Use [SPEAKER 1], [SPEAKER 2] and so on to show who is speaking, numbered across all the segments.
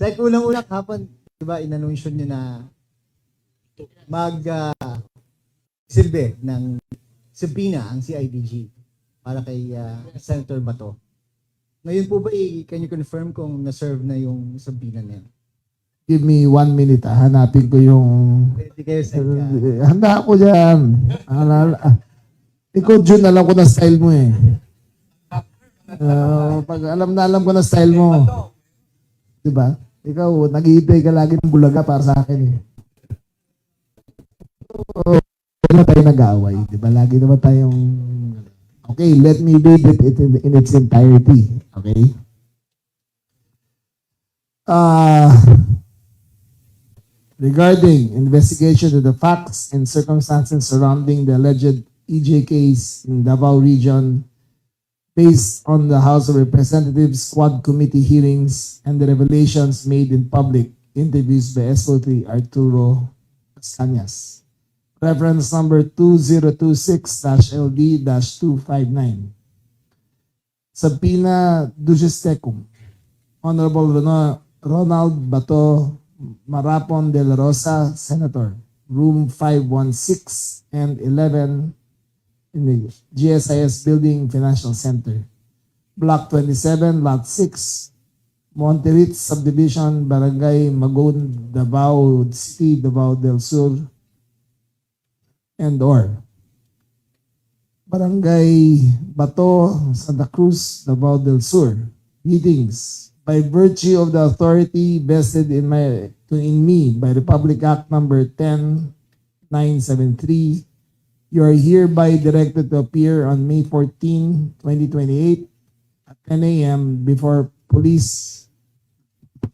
[SPEAKER 1] Sa unang-unang hapon, di ba, inanunsyo nyo na silbi ng subpoena ang CIDG para kay Senator Bato. Ngayon po ba, can you confirm kung na-serve na yung subpoena na yun?
[SPEAKER 2] Give me 1 minute. Hanapin ko yung...
[SPEAKER 1] Pwede kayo sa
[SPEAKER 2] Handa ako dyan. Ikaw, Jun, alam ko na style mo eh. Pag alam ko na style mo. Diba? Ikaw, nag-iintay ka lagi ng bulaga para sa akin eh. Wala tayo nag-aaway. Diba? Lagi naman tayong... Okay, let me read it in its entirety. Okay? Regarding investigation of the facts and circumstances surrounding the alleged EJ case in Davao region, based on the House of Representatives Quad Committee hearings and the revelations made in public interviews by SO3 Arturo Castañas. Reference number 2026-LD-259. Subpoena Duces Tecum. Honorable Ronald Bato Marapon de la Rosa, Senator. Room 516 and 11 in the GSIS Building Financial Center. Block 27, Lot 6, Monterrey Subdivision, Barangay Magon, Davao City, Davao del Sur, and or Barangay Bato, Santa Cruz, Davao del Sur. Meetings. By virtue of the authority vested in me by Republic Act number 10973, you are hereby directed to appear on May 14, 2028 at 10 a.m. before Police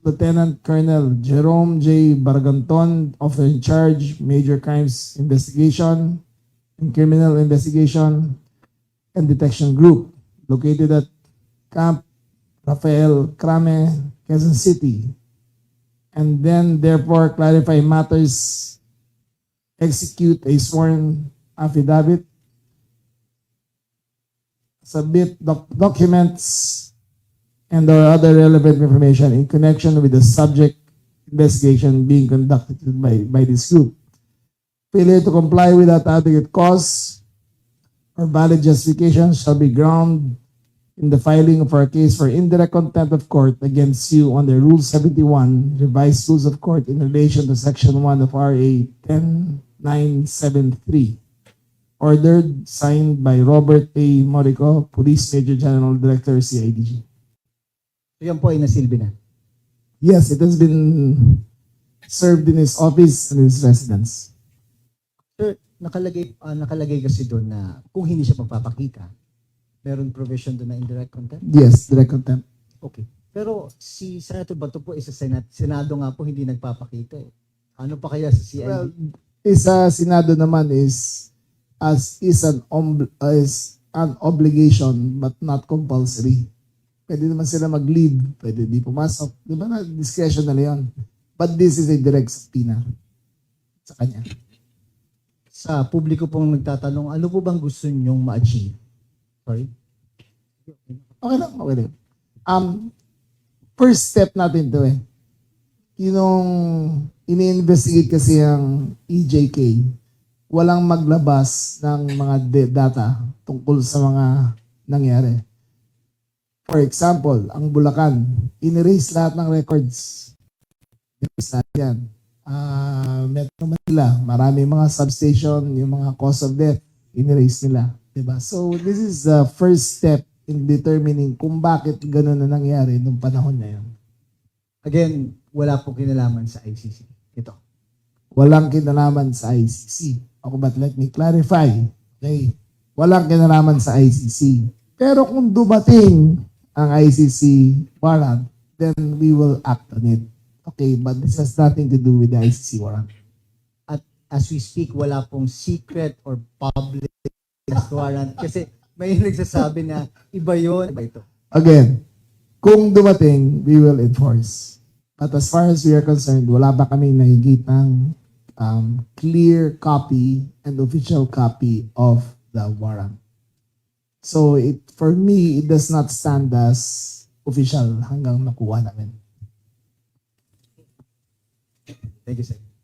[SPEAKER 2] Lieutenant Colonel Jerome J. Barganton, Officer in Charge, Major Crimes Investigation and Criminal Investigation and Detection Group, located at Camp Rafael Crame, Quezon City, and then therefore clarify matters, execute a sworn affidavit, submit documents and or other relevant information in connection with the subject investigation being conducted by this group. Failure to comply without adequate cause or valid justification shall be ground in the filing of our case for indirect contempt of court against you under Rule 71, Revised Rules of Court in relation to Section 1 of RA 10973. Ordered, signed by Robert A. Morico, Police Major General Director, CIDG.
[SPEAKER 1] So yan po ay nasilbi na.
[SPEAKER 2] Yes, it has been served in his office and his residence.
[SPEAKER 1] Sir, nakalagay kasi doon na kung hindi siya magpapakita, meron provision doon na indirect contempt?
[SPEAKER 2] Yes, direct contempt.
[SPEAKER 1] Okay. Pero si Senator Bato po is sa Senado nga po hindi nagpapakita eh. Ano pa kaya sa CID?
[SPEAKER 2] Well, sa Senado naman is an obligation but not compulsory. Pwede naman sila mag-leave, pwede di pumasok. Di ba na discretionary yun? But this is a direct subpoena sa kanya.
[SPEAKER 1] Sa publiko pong nagtatanong, ano po bang gusto nyong ma-achieve? Sorry?
[SPEAKER 2] Okay lang, okay lang. First step natin to eh. Yung ini-investigate kasi ang EJK, walang maglabas ng mga data tungkol sa mga nangyari. For example, ang Bulacan, in-erase lahat ng records. In-erase lahat yan. Metro Manila, marami mga substation, yung mga cause of death, in-erase nila. Diba? So, this is the first step in determining kung bakit gano'n na nangyari nung panahon na yun.
[SPEAKER 1] Again, wala pong kinalaman sa ICC. Ito.
[SPEAKER 2] Walang kinalaman sa ICC. Okay, but let me clarify. Okay? Walang kinalaman sa ICC. Pero kung dumating ang ICC warrant, then we will act on it. Okay, but this has nothing to do with the ICC warrant.
[SPEAKER 1] At as we speak, wala pong secret or public warrant. Kasi may nagsasabi na iba yun, iba ito.
[SPEAKER 2] Again, kung dumating, we will enforce. But as far as we are concerned, wala ba kaming nahigit ng clear copy and official copy of the warrant. So for me, it does not stand as official hanggang makuha namin.
[SPEAKER 1] Thank you, sir.